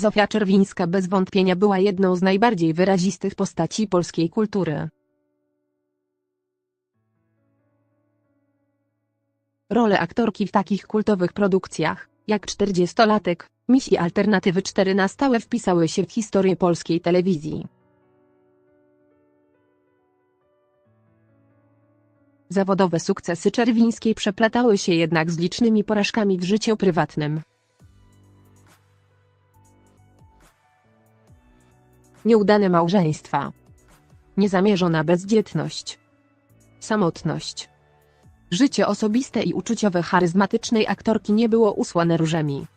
Zofia Czerwińska bez wątpienia była jedną z najbardziej wyrazistych postaci polskiej kultury. Role aktorki w takich kultowych produkcjach, jak 40-latek, Miś i Alternatywy 4 na stałe wpisały się w historię polskiej telewizji. Zawodowe sukcesy Czerwińskiej przeplatały się jednak z licznymi porażkami w życiu prywatnym. Nieudane małżeństwa, niezamierzona bezdzietność, samotność. Życie osobiste i uczuciowe charyzmatycznej aktorki nie było usłane różami.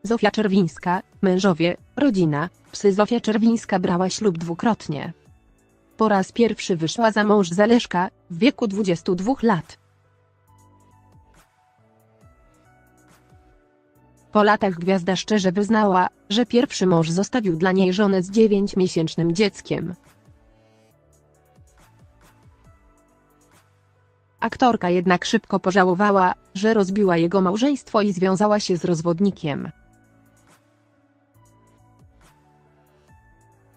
Zofia Czerwińska, mężowie, rodzina, psy. Zofia Czerwińska brała ślub dwukrotnie. Po raz pierwszy wyszła za mąż za Leszka, w wieku 22 lat. Po latach gwiazda szczerze wyznała, że pierwszy mąż zostawił dla niej żonę z 9-miesięcznym dzieckiem. Aktorka jednak szybko pożałowała, że rozbiła jego małżeństwo i związała się z rozwodnikiem.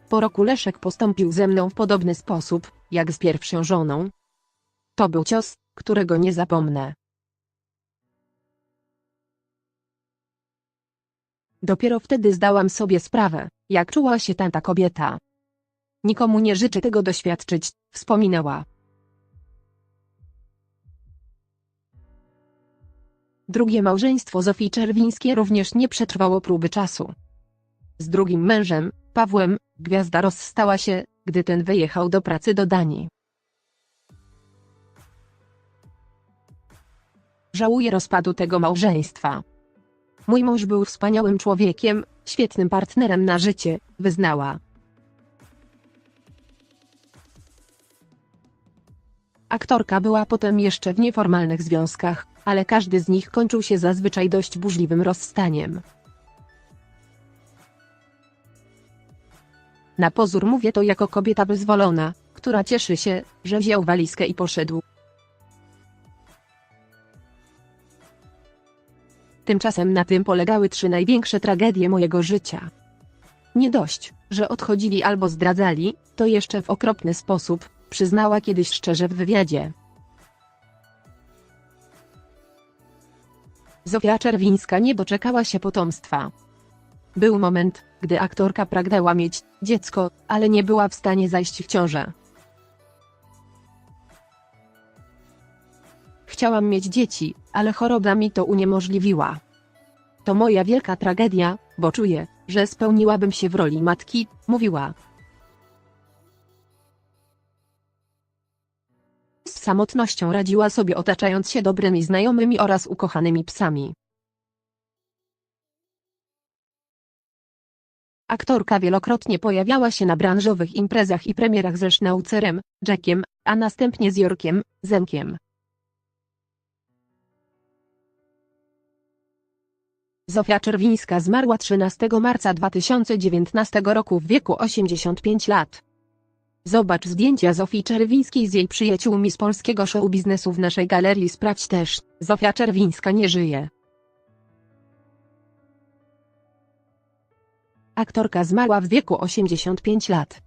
Po roku Leszek postąpił ze mną w podobny sposób, jak z pierwszą żoną. To był cios, którego nie zapomnę. Dopiero wtedy zdałam sobie sprawę, jak czuła się tamta kobieta. Nikomu nie życzę tego doświadczyć, wspominała. Drugie małżeństwo Zofii Czerwińskiej również nie przetrwało próby czasu. Z drugim mężem, Pawłem, gwiazda rozstała się, gdy ten wyjechał do pracy do Danii. Żałuję rozpadu tego małżeństwa. Mój mąż był wspaniałym człowiekiem, świetnym partnerem na życie, wyznała. Aktorka była potem jeszcze w nieformalnych związkach, ale każdy z nich kończył się zazwyczaj dość burzliwym rozstaniem. Na pozór mówię to jako kobieta wyzwolona, która cieszy się, że wziął walizkę i poszedł. Tymczasem na tym polegały 3 największe tragedie mojego życia. Nie dość, że odchodzili albo zdradzali, to jeszcze w okropny sposób, przyznała kiedyś szczerze w wywiadzie. Zofia Czerwińska nie doczekała się potomstwa. Był moment, gdy aktorka pragnęła mieć dziecko, ale nie była w stanie zajść w ciążę. Chciałam mieć dzieci, ale choroba mi to uniemożliwiła. To moja wielka tragedia, bo czuję, że spełniłabym się w roli matki, mówiła. Z samotnością radziła sobie otaczając się dobrymi znajomymi oraz ukochanymi psami. Aktorka wielokrotnie pojawiała się na branżowych imprezach i premierach ze Schnaucerem, Jackiem, a następnie z Jorkiem, Zenkiem. Zofia Czerwińska zmarła 13 marca 2019 roku w wieku 85 lat. Zobacz zdjęcia Zofii Czerwińskiej z jej przyjaciółmi z polskiego show biznesu w naszej galerii. Sprawdź też, Zofia Czerwińska nie żyje. Aktorka zmarła w wieku 85 lat.